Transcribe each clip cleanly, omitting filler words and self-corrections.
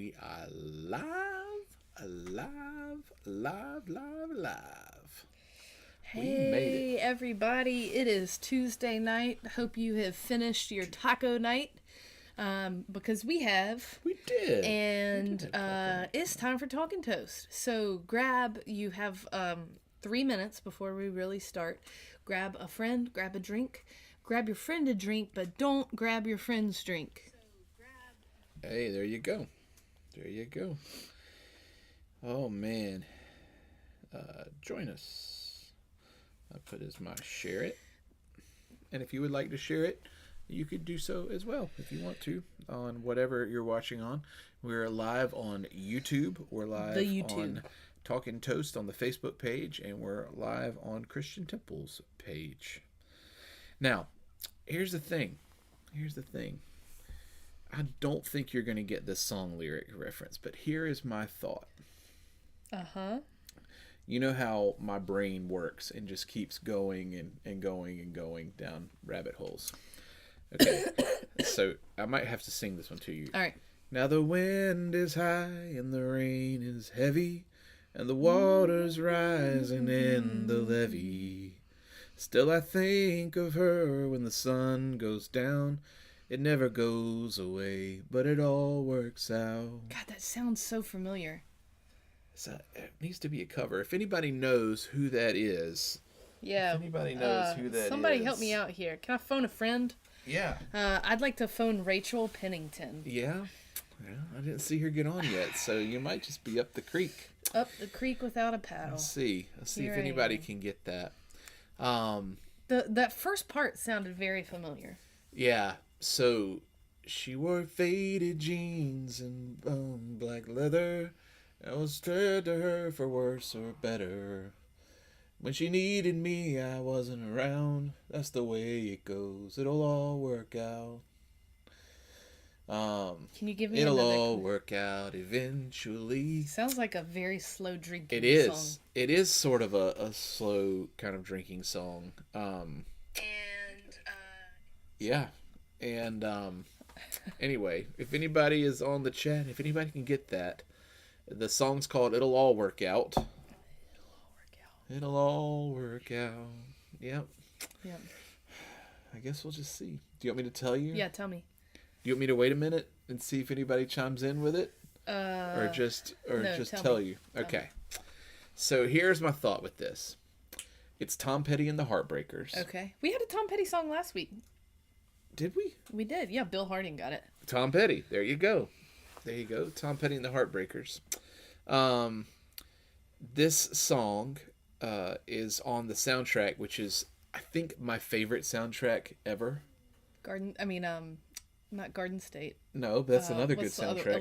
we are live. We made it. Hey everybody, it is Tuesday night. Hope you have finished your taco night, because we have. We did. And it's time for Talking Toast. So you have 3 minutes before we really start. Grab a friend, grab a drink. Grab your friend a drink, but don't grab your friend's drink. Hey, there you go. There you go. Oh, man. Join us. I put as my share it. And if you would like to share it, you could do so as well if you want to on whatever you're watching on. We're live on YouTube. We're live on Talking Toast on the Facebook page, and we're live on Christian Temple's page. Now, here's the thing. I don't think you're going to get this song lyric reference, but here is my thought. Uh-huh. You know how my brain works and just keeps going and going down rabbit holes. Okay, so I might have to sing this one to you. All right. Now the wind is high and the rain is heavy and the water's rising in the levee. Still I think of her when the sun goes down. It never goes away, but it all works out. God, that sounds so familiar. So it needs to be a cover. If anybody knows who that is. Yeah. If anybody knows who that somebody is. help me out here. Can I phone a friend? Yeah. I'd like to phone Rachel Pennington. Yeah. I didn't see her get on yet, so you might just be up the creek. Up the creek without a paddle. Let's see if anybody can get that. That first part sounded very familiar. Yeah. So she wore faded jeans and black leather. I was true to her for worse or better. When she needed me, I wasn't around. That's the way it goes. It'll all work out. Can you give me It'll another? all work out eventually. Sounds like a very slow drinking song. song. It is sort of a slow kind of drinking song. Yeah. And anyway, if anybody is on the chat, if anybody can get that, the song's called It'll All Work Out. It'll all work out. Yep. I guess we'll just see. Do you want me to tell you? Yeah, tell me. Do you want me to wait a minute and see if anybody chimes in with it? No, tell you? Okay. So here's my thought with this. It's Tom Petty and the Heartbreakers. Okay. We had a Tom Petty song last week. Did we? We did. Yeah, Bill Harding got it. Tom Petty. There you go. Tom Petty and the Heartbreakers. This song is on the soundtrack, which is, I think, my favorite soundtrack ever. Not Garden State. No, but that's another good soundtrack.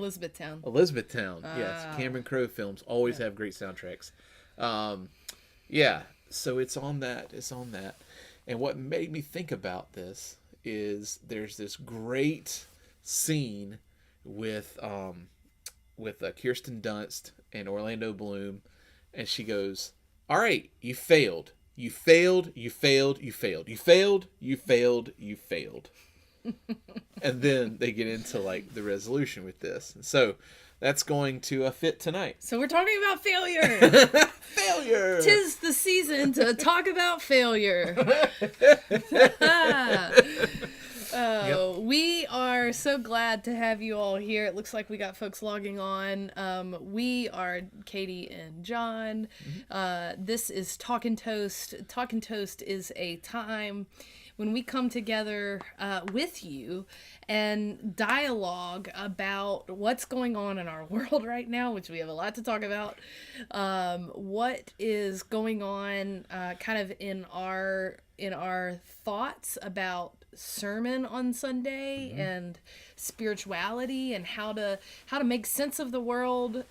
Elizabethtown. Yes. Cameron Crowe films always have great soundtracks. Yeah. So it's on that. And what made me think about this is there's this great scene with Kirsten Dunst and Orlando Bloom, and she goes, "All right, you failed. You failed. And then they get into like the resolution with this. So that's going to fit tonight. So we're talking about failure. Failure. 'Tis the season to talk about failure. Yep. We are so glad to have you all here. It looks like we got folks logging on. We are Katie and John. This is Talking Toast. Talking Toast is a time when we come together with you and dialogue about what's going on in our world right now, which we have a lot to talk about. What is going on kind of in our thoughts about sermon on Sunday and spirituality and how to make sense of the world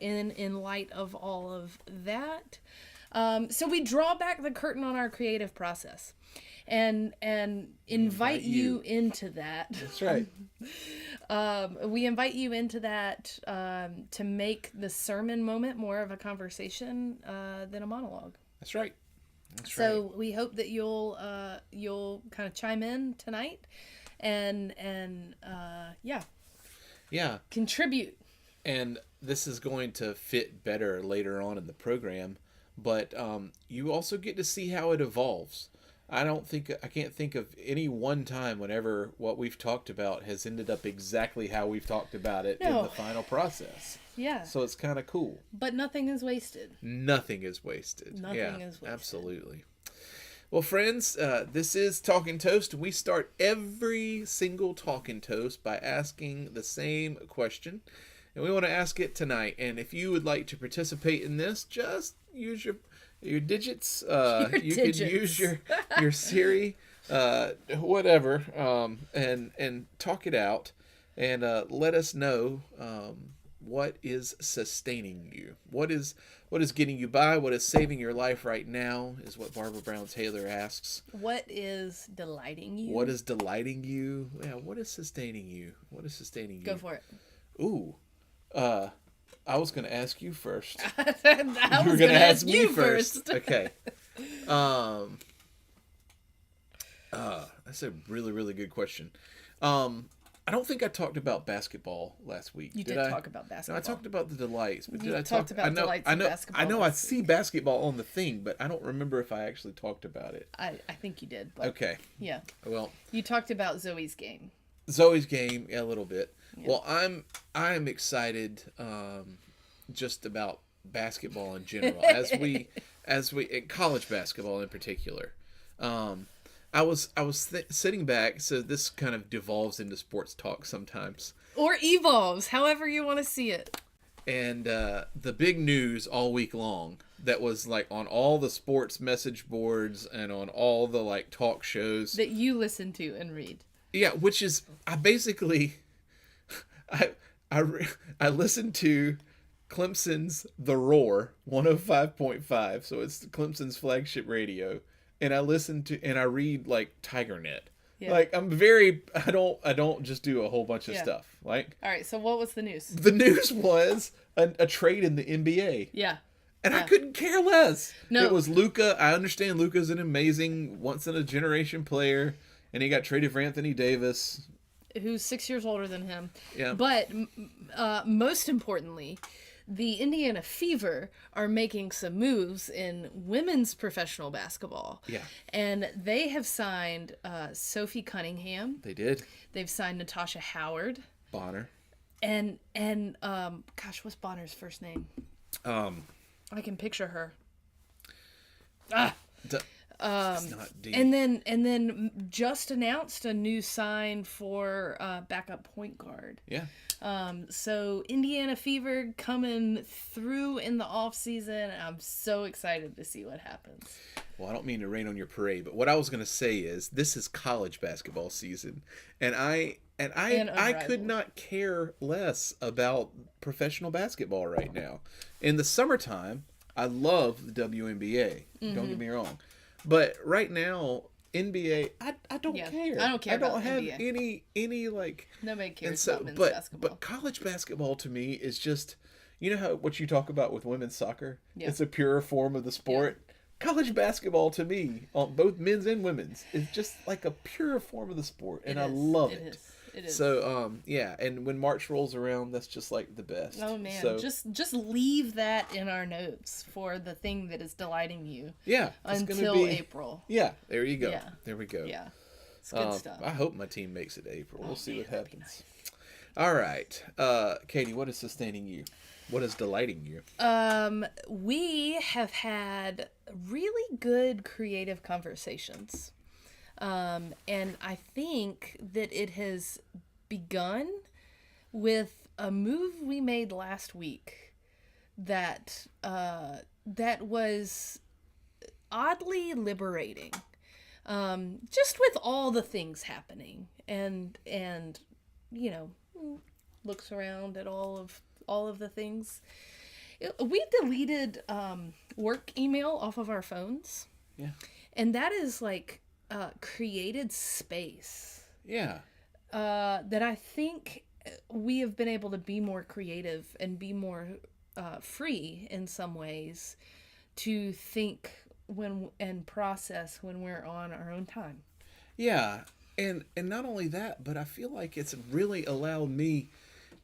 in light of all of that. So we draw back the curtain on our creative process and invite you into that. That's right. We invite you into that to make the sermon moment more of a conversation than a monologue. That's right. So we hope that you'll kind of chime in tonight and contribute. And this is going to fit better later on in the program, but you also get to see how it evolves. I can't think of any one time whenever what we've talked about has ended up exactly how we've talked about it in No. the final process. Yeah. So it's kind of cool. But nothing is wasted. Nothing is wasted. Nothing is wasted. Absolutely. Well, friends, this is Talking Toast. We start every single Talking Toast by asking the same question. And we want to ask it tonight. And if you would like to participate in this, just use your digits. You can use your Siri, whatever, and talk it out. And let us know what is sustaining you. What is getting you by? What is saving your life right now is what Barbara Brown Taylor asks. What is delighting you? What is delighting you? Yeah, what is sustaining you? What is sustaining you? Go for it. Ooh. I was going to ask you first. I was going to ask you first. Okay. That's a really, really good question. I don't think I talked about basketball last week. You did talk about basketball. No, I talked about the delights, but You did I talked about delights in basketball I know. last see basketball on the thing, but I don't remember if I actually talked about it. I think you did. But Okay. yeah. Well, You talked about Zoe's game. Zoe's game, yeah, a little bit. Yeah. Well, I'm excited just about basketball in general as we college basketball in particular. I was sitting back, so this kind of devolves into sports talk sometimes. Or evolves, however you want to see it. And the big news all week long that was like on all the sports message boards and on all the like talk shows That you listen to and read. Yeah, which is I basically I listened to Clemson's The Roar 105.5, so it's Clemson's flagship radio, and I read like TigerNet. Yeah. Like I don't just do a whole bunch of stuff. Like, all right, so what was the news? The news was a trade in the NBA. Yeah. And I couldn't care less. No. It was Luka. I understand Luka's an amazing once in a generation player. And he got traded for Anthony Davis, who's 6 years older than him. Yeah. But most importantly, the Indiana Fever are making some moves in women's professional basketball. Yeah. And they have signed Sophie Cunningham. They did. They've signed Natasha Howard. Bonner. And gosh, what's Bonner's first name? I can picture her. It's not deep. And then just announced a new sign for backup point guard. Yeah. So Indiana Fever coming through in the off season. I'm so excited to see what happens. Well, I don't mean to rain on your parade, but what I was going to say is this is college basketball season, and I could not care less about professional basketball right now. In the summertime, I love the WNBA. Mm-hmm. Don't get me wrong. But right now, NBA, I don't care. I don't care. I don't about have NBA. any like. Nobody cares about men's basketball. But college basketball to me is just, you know what you talk about with women's soccer. Yeah. It's a purer form of the sport. Yeah. College basketball to me, on both men's and women's, is just like a pure form of the sport, and I love it. It is. So yeah, and when March rolls around, that's just like the best. Oh man, so, just leave that in our notes for the thing that is delighting you. Yeah, until April. Yeah, there you go. Yeah. There we go. Yeah, it's good stuff. I hope my team makes it to April. We'll see what happens. Nice. All right, Katie, what is sustaining you? What is delighting you? We have had really good creative conversations. And I think that it has begun with a move we made last week that was oddly liberating. Just with all the things happening and you know, looks around at all of the things. We deleted work email off of our phones. Yeah. And that is like created space. Yeah. That I think we have been able to be more creative and be more free in some ways to think and process when we're on our own time. Yeah. And not only that, but I feel like it's really allowed me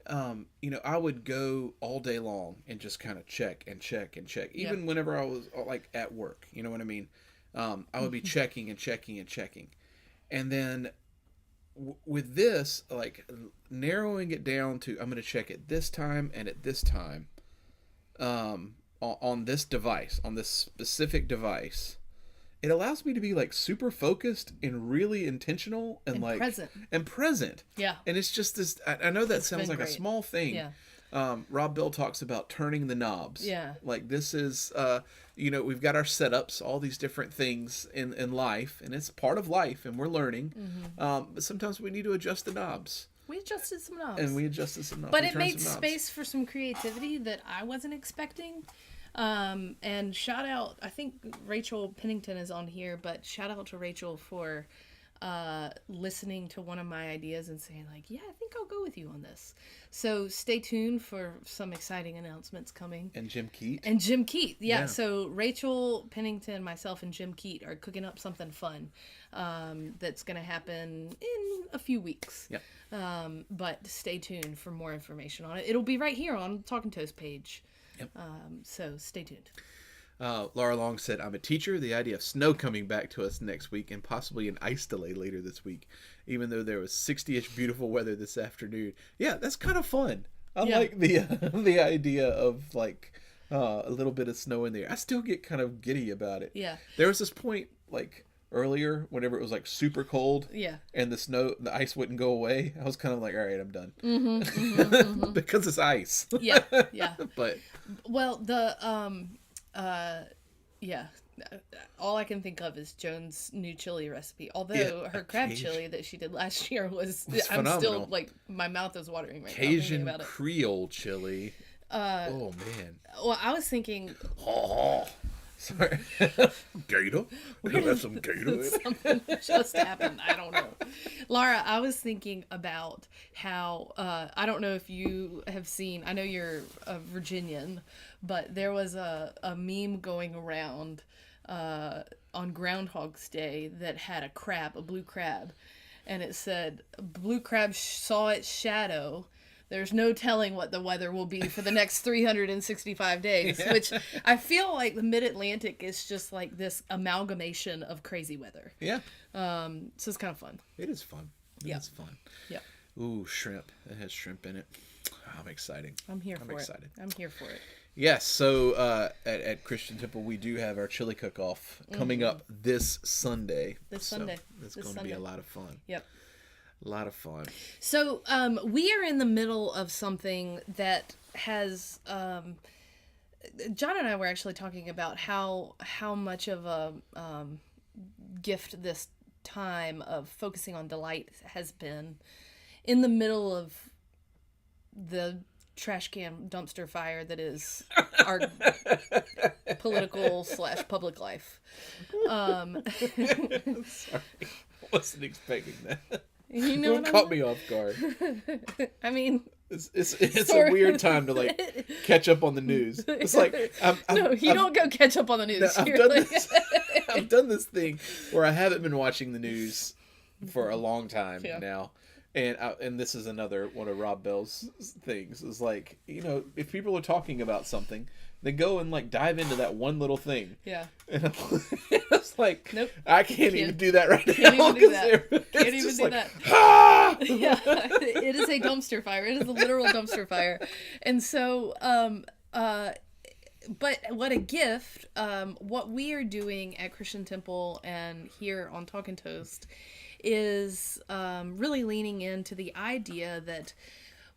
I would go all day long and just kind of check and check and check, Yeah. even whenever I was like at work. You know what I mean? I would be checking and checking and checking, and then with this, like narrowing it down to I'm going to check it this time and at this time, on this device, on this specific device. It allows me to be like super focused and really intentional and like present. and present. Yeah. And it's just this. I know that It's sounds been like a great. small thing. Yeah. Rob Bell talks about turning the knobs. Yeah. Like this is, we've got our setups, all these different things in life, and it's part of life, and we're learning. But sometimes we need to adjust the knobs. We adjusted some knobs. And we adjusted some knobs. But it made space for some creativity that I wasn't expecting. And shout out, I think Rachel Pennington is on here, but shout out to Rachel for listening to one of my ideas and saying like, yeah, I think I'll go with you on this. So stay tuned for some exciting announcements coming. And Jim Keat. Yeah. So Rachel Pennington, myself, and Jim Keat are cooking up something fun that's going to happen in a few weeks. Yep. But stay tuned for more information on it. It'll be right here on Talking Toast page. Yep. So stay tuned. Laura Long said, I'm a teacher. The idea of snow coming back to us next week and possibly an ice delay later this week, even though there was 60-ish beautiful weather this afternoon. Yeah, that's kind of fun. I like the idea of like a little bit of snow in there. I still get kind of giddy about it. Yeah. There was this point like earlier whenever it was like super cold. Yeah. And the ice wouldn't go away. I was kind of like, all right, I'm done. Because it's ice. Yeah. Yeah. But well, all I can think of is Joan's new chili recipe. Although her crab chili that she did last year was I'm phenomenal. Still like my mouth is watering right now Cajun thinking about it. Creole chili. Oh man. Well, I was thinking. Sorry. Gator. That's some gator. Something just happened. I don't know. Laura, I was thinking about how, I don't know if you have seen, I know you're a Virginian, but there was a meme going around on Groundhog's Day that had a blue crab, and it said, blue crab saw its shadow. There's no telling what the weather will be for the next 365 days, which I feel like the Mid-Atlantic is just like this amalgamation of crazy weather. Yeah. So it's kind of fun. It is fun. It's fun. Yeah. Ooh, shrimp. It has shrimp in it. I'm excited. I'm here for it. Yes. So at Christian Temple, we do have our chili cook-off coming up this Sunday. Sunday. It's going to be a lot of fun. Yep. A lot of fun. So we are in the middle of something that has John and I were actually talking about how much of a gift this time of focusing on delight has been in the middle of the trash can dumpster fire that is our political / public life. Sorry. I wasn't expecting that. You know, it caught me off guard. I mean, it's a weird time to like catch up on the news. It's like don't go catch up on the news. I've done this thing where I haven't been watching the news for a long time now, and this is another one of Rob Bell's things. Is like, if people are talking about something, they go and like dive into that one little thing. Yeah. And it's like, nope. I can't even do that right Can't now. Even do that. Can't even do like, that. Ah! Yeah. It is a dumpster fire. It is a literal dumpster fire. And so, but what a gift. What we are doing at Christian Temple and here on Talkin' Toast is really leaning into the idea that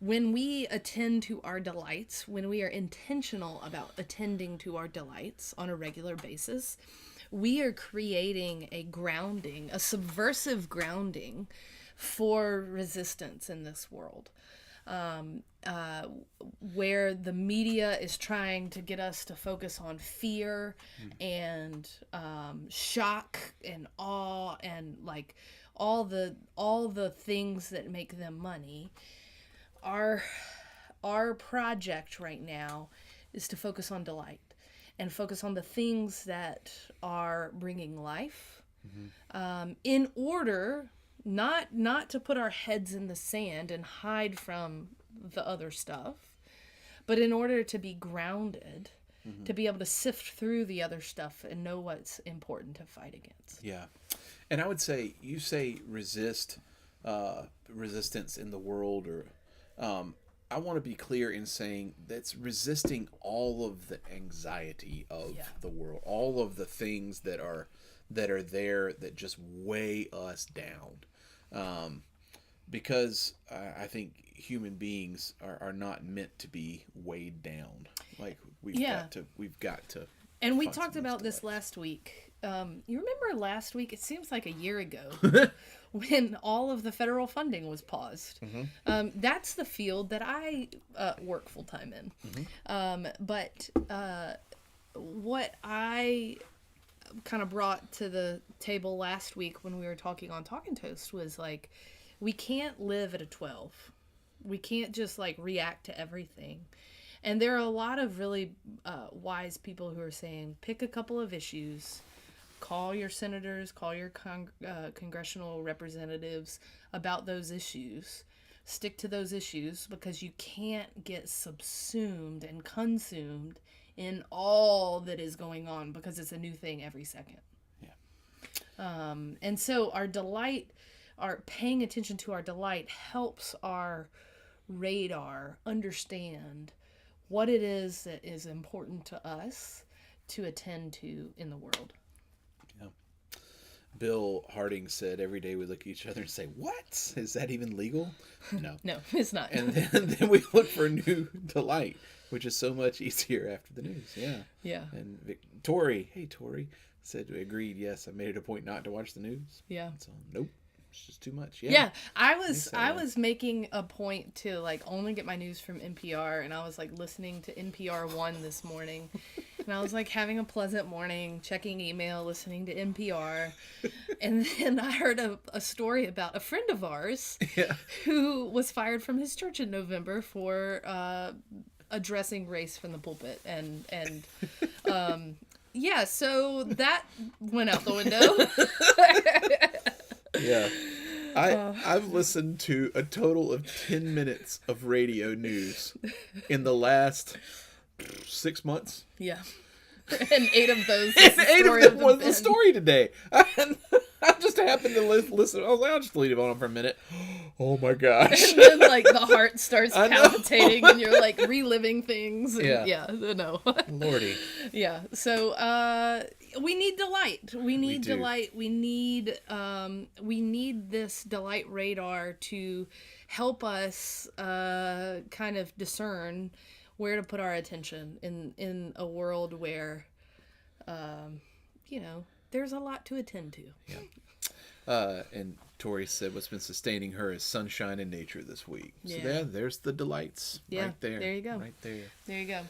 when we attend to our delights, when we are intentional about attending to our delights on a regular basis, we are creating a grounding, a subversive grounding for resistance in this world. Where the media is trying to get us to focus on fear and shock and awe and like all the things that make them money. Our project right now is to focus on delight and focus on the things that are bringing life, in order not to put our heads in the sand and hide from the other stuff. But in order to be grounded, to be able to sift through the other stuff and know what's important to fight against. Yeah. And I would say, you say resistance in the world, or I want to be clear in saying that's resisting all of the anxiety of the world, all of the things that are there that just weigh us down. Because I think human beings are not meant to be weighed down. Like we've got to. And we talked about this last week. You remember last week? It seems like a year ago when all of the federal funding was paused. That's the field that I work full time in. But what I kind of brought to the table last week when we were talking on Talking Toast was like, we can't live at a 12. We can't just like react to everything. And there are a lot of really wise people who are saying, pick a couple of issues, call your senators, call your congressional representatives about those issues, stick to those issues, because you can't get subsumed and consumed in all that is going on, because it's a new thing every second. Yeah. And so our paying attention to our delight helps our radar understand what it is that is important to us to attend to in the world. Yeah. Bill Harding said, every day we look at each other and say, what? Is that even legal? No. No, it's not. And then we look for a new delight, which is so much easier after the news. Yeah. Yeah. And Tori said, agreed, yes, I made it a point not to watch the news. Yeah. So, nope. It's just too much. Yeah, I was making a point to like only get my news from NPR, and I was like listening to NPR 1 this morning, and I was like having a pleasant morning, checking email, listening to NPR, and then I heard a story about a friend of ours who was fired from his church in November for addressing race from the pulpit, and yeah, so that went out the window. Yeah. I've listened to a total of 10 minutes of radio news in the last 6 months. Yeah. And 8 of those was the story today. I just happened to listen. I was like, I'll just leave it on for a minute. Oh my gosh. And then like the heart starts palpitating and you're like reliving things. And, no. Lordy. Yeah. So we need delight. We need delight. We need this delight radar to help us kind of discern where to put our attention in a world where there's a lot to attend to. Yeah. And Tori said what's been sustaining her is sunshine in nature this week. So there's the delights right there. There you go. Right there. There you go.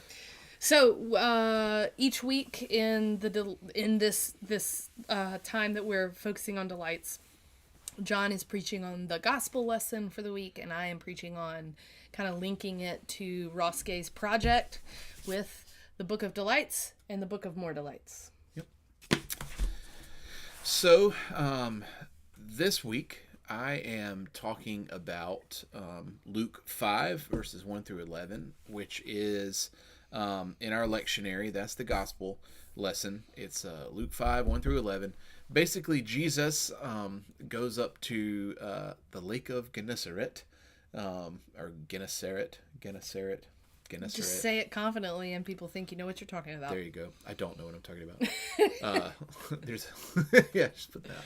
So each week in this time that we're focusing on delights, John is preaching on the gospel lesson for the week, and I am preaching on kind of linking it to Ross Gay's project with the Book of Delights and the Book of More Delights. Yep. So this week I am talking about Luke 5 verses 1 through 11, which is in our lectionary. That's the gospel lesson. It's Luke 5 1 through 11. Basically, Jesus goes up to the lake of Gennesaret, or Gennesaret. Just say it confidently, and people think you know what you're talking about. There you go. I don't know what I'm talking about. Just put that out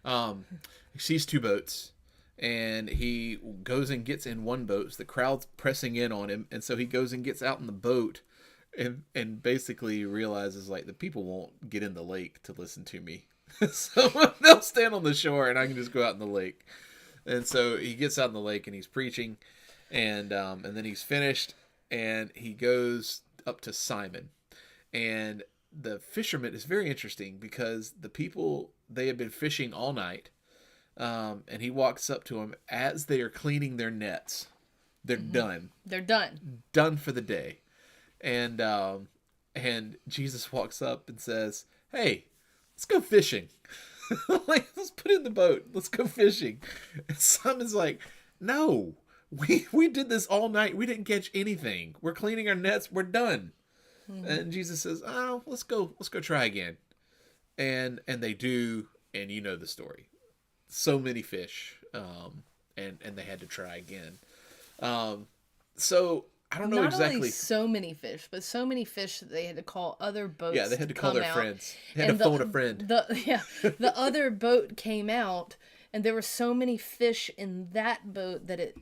there. He sees 2 boats, and he goes and gets in one boat. So the crowd's pressing in on him, and so he goes and gets out in the boat, and basically realizes like the people won't get in the lake to listen to me. So they'll stand on the shore and I can just go out in the lake. And so he gets out in the lake and he's preaching, and then he's finished and he goes up to Simon. And the fishermen is very interesting because the people, they have been fishing all night. And he walks up to them as they are cleaning their nets. They're done. They're done. Done for the day. And Jesus walks up and says, "Hey, let's go fishing." Like, let's put in the boat. Let's go fishing. And Simon's like, "No, we did this all night. We didn't catch anything. We're cleaning our nets. We're done. And Jesus says, oh, let's go try again. And they do, and you know the story. So many fish, and they had to try again. So I don't know Not exactly. only so many fish, but so many fish that they had to call other boats. Yeah, they had to call their out. friends. They had to phone a friend. The other boat came out, and there were so many fish in that boat that it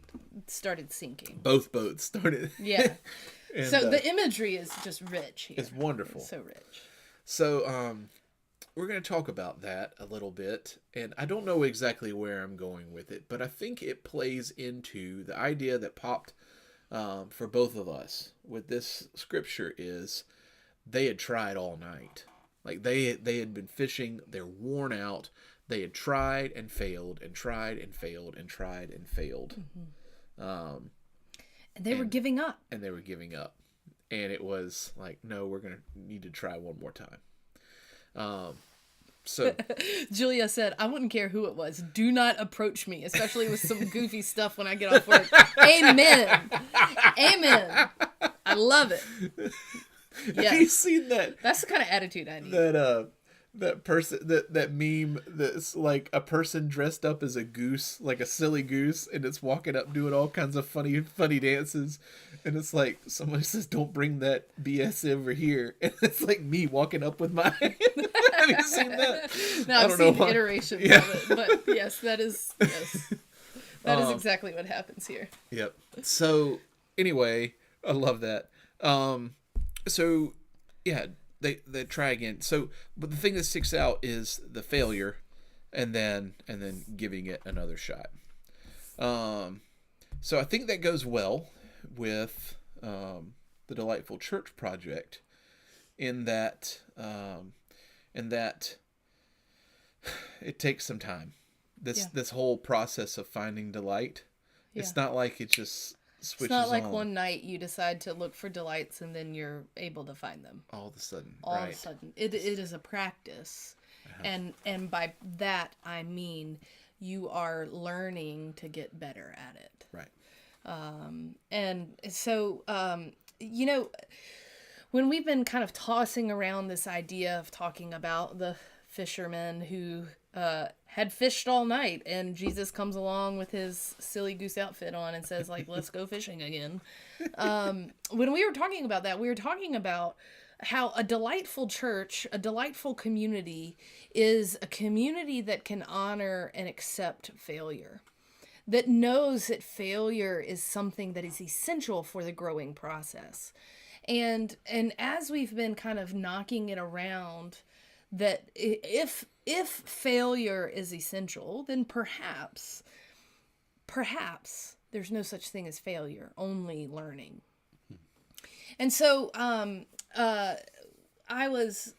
started sinking. Both boats started. Yeah. And, so the imagery is just rich here. It's wonderful. It's so rich. So we're going to talk about that a little bit, and I don't know exactly where I'm going with it, but I think it plays into the idea that popped for both of us with this scripture is they had tried all night. Like they had been fishing, they're worn out, they had tried and failed and tried and failed and tried and failed. And they were giving up. And they were giving up. And it was like, no, we're going to need to try one more time. So Julia said, I wouldn't care who it was. Do not approach me, especially with some goofy stuff when I get off work. Amen. Amen. I love it. Yes. Have you seen that? That's the kind of attitude I need. That person, that meme that's like a person dressed up as a goose, like a silly goose, and it's walking up doing all kinds of funny dances, and it's like somebody says, "Don't bring that BS over here," and it's like me walking up with my. Have you seen that? No, I've seen iterations of it, but yes, that is exactly what happens here. Yep. So anyway, I love that. So yeah. They try again. So, but the thing that sticks out is the failure, and then giving it another shot. So I think that goes well with the Delightful Church Project, in that it takes some time. This whole process of finding delight. Yeah. It's not like it just. It's not like one night you decide to look for delights and then you're able to find them. All of a sudden. It is a practice. Uh-huh. And by that, I mean you are learning to get better at it. Right. And so, when we've been kind of tossing around this idea of talking about the fishermen who had fished all night, and Jesus comes along with his silly goose outfit on and says, like, let's go fishing again. When we were talking about that, we were talking about how a delightful church, a delightful community, is a community that can honor and accept failure, that knows that failure is something that is essential for the growing process. And as we've been kind of knocking it around, that if failure is essential, then perhaps there's no such thing as failure, only learning. And so I was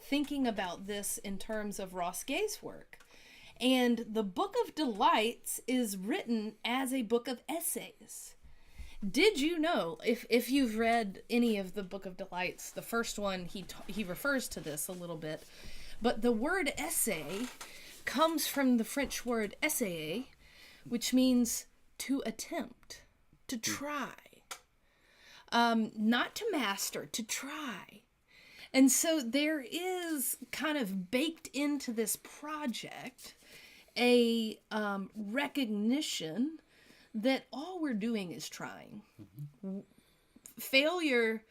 thinking about this in terms of Ross Gay's work. And the Book of Delights is written as a book of essays. Did you know, if you've read any of the Book of Delights, the first one, he refers to this a little bit, but the word essay comes from the French word essayer, which means to attempt, to try. Not to master, to try. And so there is kind of baked into this project a recognition that all we're doing is trying. Mm-hmm. Failure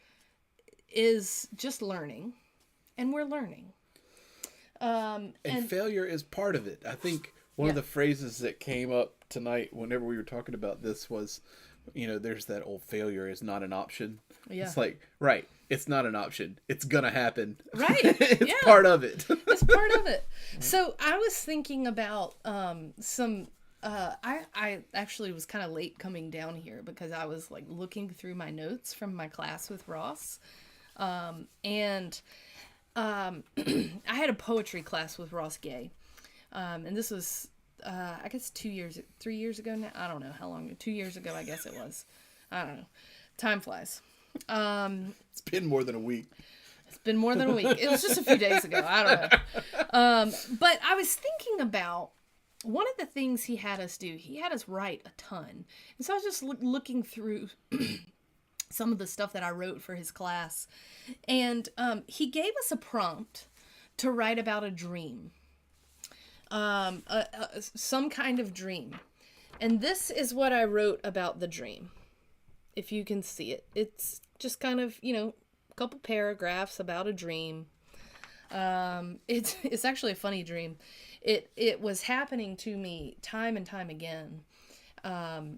is just learning, and we're learning. And failure is part of it. I think one of the phrases that came up tonight whenever we were talking about this was, there's that old failure is not an option. Yeah. It's like, right, it's not an option. It's gonna happen. Right. It's part of it. It's part of it. So I was thinking about some... I actually was kind of late coming down here because I was like looking through my notes from my class with Ross. And I had a poetry class with Ross Gay. And this was, I guess 3 years ago now. I don't know how long, 2 years ago, I guess it was. I don't know. Time flies. It's been more than a week. It's been more than a week. It was just a few days ago. I don't know. But I was thinking about one of the things he had us do, he had us write a ton. And so I was just looking through some of the stuff that I wrote for his class. And he gave us a prompt to write about a dream, some kind of dream. And this is what I wrote about the dream. If you can see it, it's just kind of, a couple paragraphs about a dream. It's actually a funny dream. It was happening to me time and time again.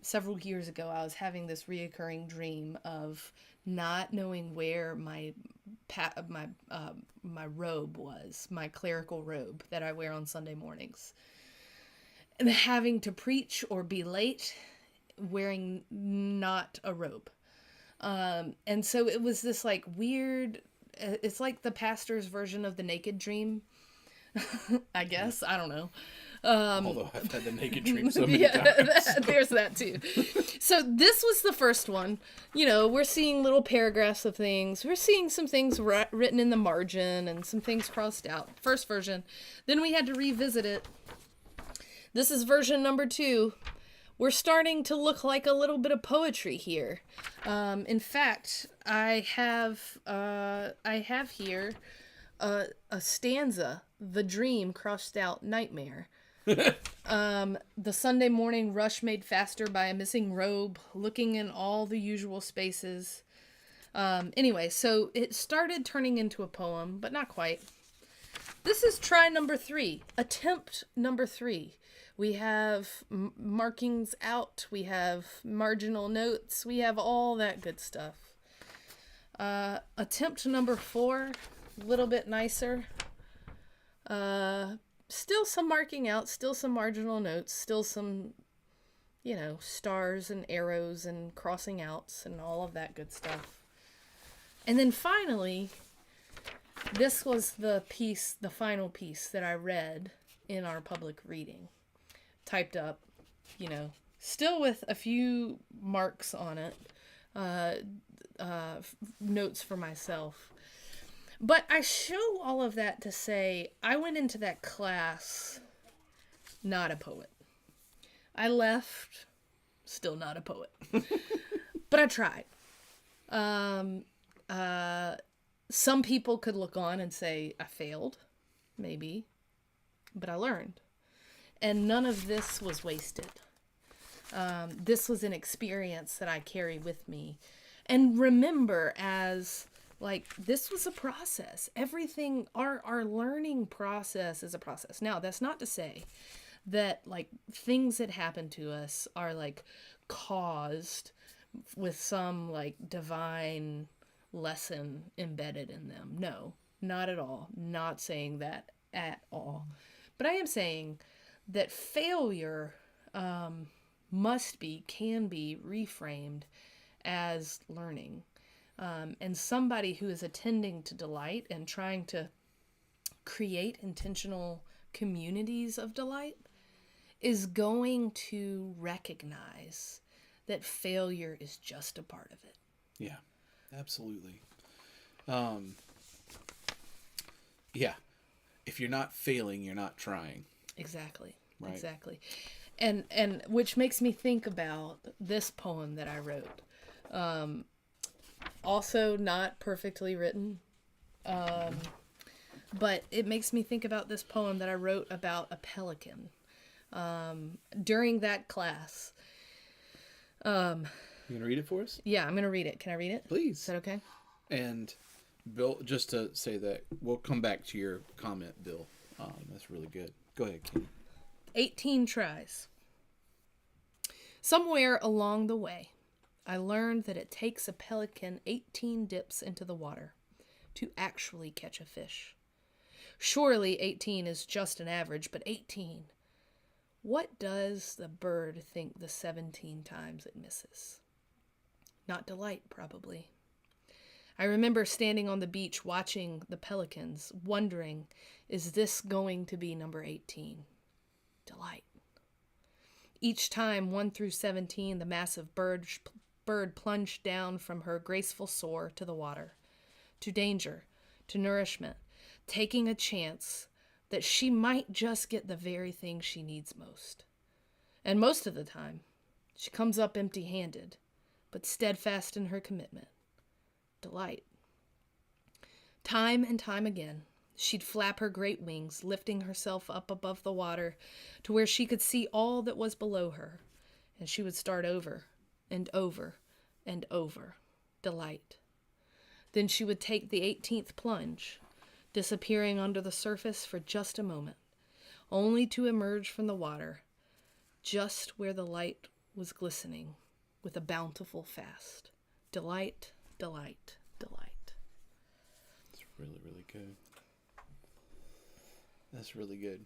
Several years ago, I was having this reoccurring dream of not knowing where my robe was, my clerical robe that I wear on Sunday mornings, and having to preach or be late wearing not a robe. And so it was this like weird, it's like the pastor's version of the naked dream. I guess. I don't know. Although I've had the naked dream so many times. There's that too. So this was the first one. We're seeing little paragraphs of things. We're seeing some things written in the margin and some things crossed out. First version. Then we had to revisit it. This is version number 2. We're starting to look like a little bit of poetry here. In fact, I have here a stanza, "The dream crossed out nightmare." The Sunday morning rush made faster by a missing robe, looking in all the usual spaces. Anyway, so it started turning into a poem, but not quite. This is try number 3, attempt number 3. We have markings out, we have marginal notes, we have all that good stuff. Attempt number 4, a little bit nicer. Still some marking out, still some marginal notes, still some, stars and arrows and crossing outs and all of that good stuff. And then finally, this was the final piece that I read in our public reading. Typed up, still with a few marks on it, notes for myself. But I show all of that to say I went into that class not a poet. I left still not a poet. But I tried. Some people could look on and say I failed, maybe, but I learned. And none of this was wasted. This was an experience that I carry with me. And remember, as this was a process. Everything, our learning process is a process. Now, that's not to say that things that happen to us are caused with some divine lesson embedded in them. No, not at all. Not saying that at all. But I am saying that failure can be reframed as learning. And somebody who is attending to delight and trying to create intentional communities of delight is going to recognize that failure is just a part of it. Yeah, absolutely. Yeah. If you're not failing, you're not trying. Exactly. Right. Exactly. And which makes me think about this poem that I wrote. Also not perfectly written. But it makes me think about this poem that I wrote about a pelican. During that class. You going to read it for us? Yeah, I'm going to read it. Can I read it? Please. Is that okay? And Bill, just to say that, we'll come back to your comment, Bill. That's really good. Go ahead, Katie. 18 tries. Somewhere along the way, I learned that it takes a pelican 18 dips into the water to actually catch a fish. Surely 18 is just an average, but 18. What does the bird think the 17 times it misses? Not delight, probably. I remember standing on the beach watching the pelicans, wondering, is this going to be number 18? Delight. Each time, 1 through 17, the massive bird plunged down from her graceful soar to the water, to danger, to nourishment, taking a chance that she might just get the very thing she needs most. And most of the time, she comes up empty-handed, but steadfast in her commitment. Delight. Time and time again, she'd flap her great wings, lifting herself up above the water to where she could see all that was below her, and she would start over and over and over. Delight. Then she would take the 18th plunge, disappearing under the surface for just a moment, only to emerge from the water just where the light was glistening with a bountiful fast. Delight, delight, delight. It's really, really good. That's really good.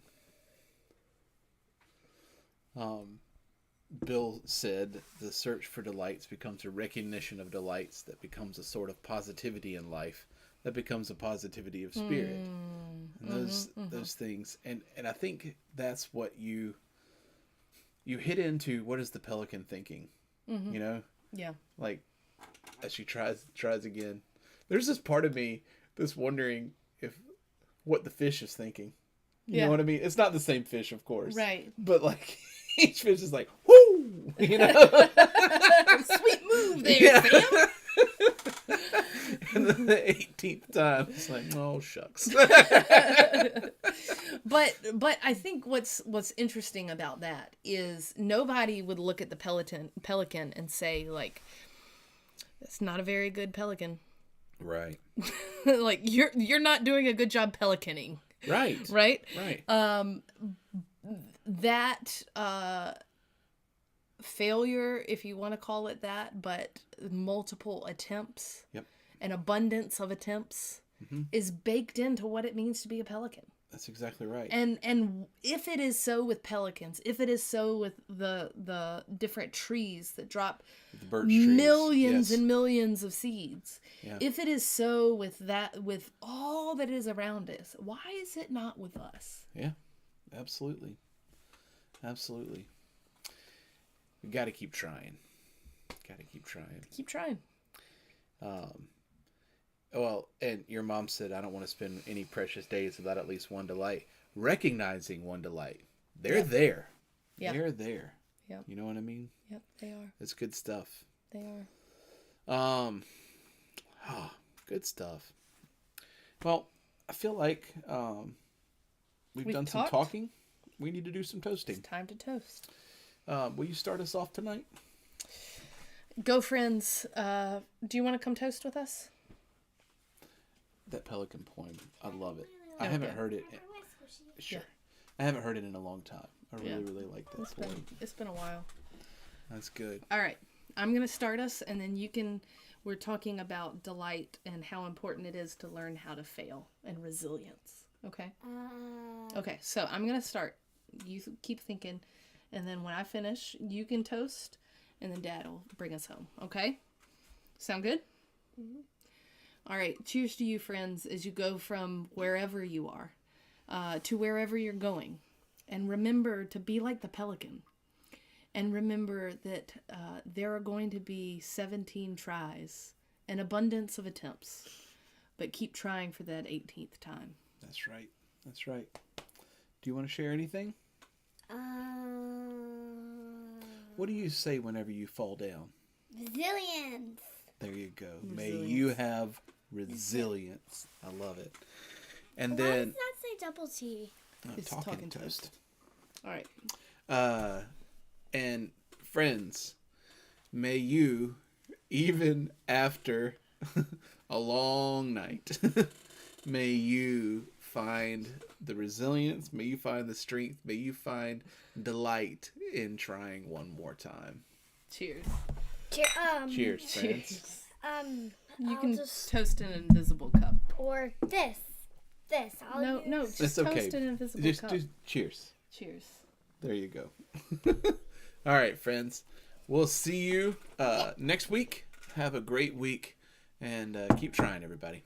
Bill said the search for delights becomes a recognition of delights that becomes a sort of positivity in life that becomes a positivity of spirit. And those things. And I think that's what you hit into. What is the pelican thinking? You know? Yeah. Like, as she tries again. There's this part of me that's wondering what the fish is thinking. You know what I mean? It's not the same fish, of course. Right. But like each fish is like, whoo! You know? Sweet move there, Sam. And then the 18th time, it's like, oh shucks. But I think what's interesting about that is nobody would look at the pelican and say, like, that's not a very good pelican. Right. Like, you're not doing a good job pelicaning. Right. Right? Right. That failure, if you want to call it that, but multiple attempts, Yep. an abundance of attempts, is baked into what it means to be a pelican. That's exactly right. And if it is so with pelicans, if it is so with the different trees that drop the birch trees. millions Yes. and millions of seeds, Yeah. if it is so with all that is around us, why is it not with us? Yeah. Absolutely. Absolutely. We got to keep trying. Keep trying. Well, and your mom said, I don't want to spend any precious days without at least one delight. Recognizing one delight. They're there. Yeah. They're there. Yep. You know what I mean? Yep, they are. It's good stuff. They are. Good stuff. Well, I feel like we've done some talking. We need to do some toasting. It's time to toast. Will you start us off tonight? Go, friends. Do you want to come toast with us? That pelican poem. I love it. I haven't heard it. Sure. Yeah. I haven't heard it in a long time. I really like that poem. It's been a while. That's good. All right. I'm going to start us, and then we're talking about delight and how important it is to learn how to fail and resilience. Okay? Okay, so I'm going to start. You keep thinking, and then when I finish, you can toast, and then Dad will bring us home. Okay? Sound good? Mm-hmm. All right. Cheers to you, friends, as you go from wherever you are to wherever you're going. And remember to be like the pelican. And remember that there are going to be 17 tries, an abundance of attempts. But keep trying for that 18th time. That's right. That's right. Do you want to share anything? What do you say whenever you fall down? Resilience. There you go. May you have resilience. I love it. And then... Why does that say double T? It's talking toast. All right. And friends, may you, even after a long night, may you find the resilience, may you find the strength, may you find delight in trying one more time. Cheers. Cheers, friends. You can toast an invisible cup. Or this. No, just It's toast okay. an invisible cup. Just cheers. Cheers. There you go. All right, friends. We'll see you next week. Have a great week, and keep trying, everybody.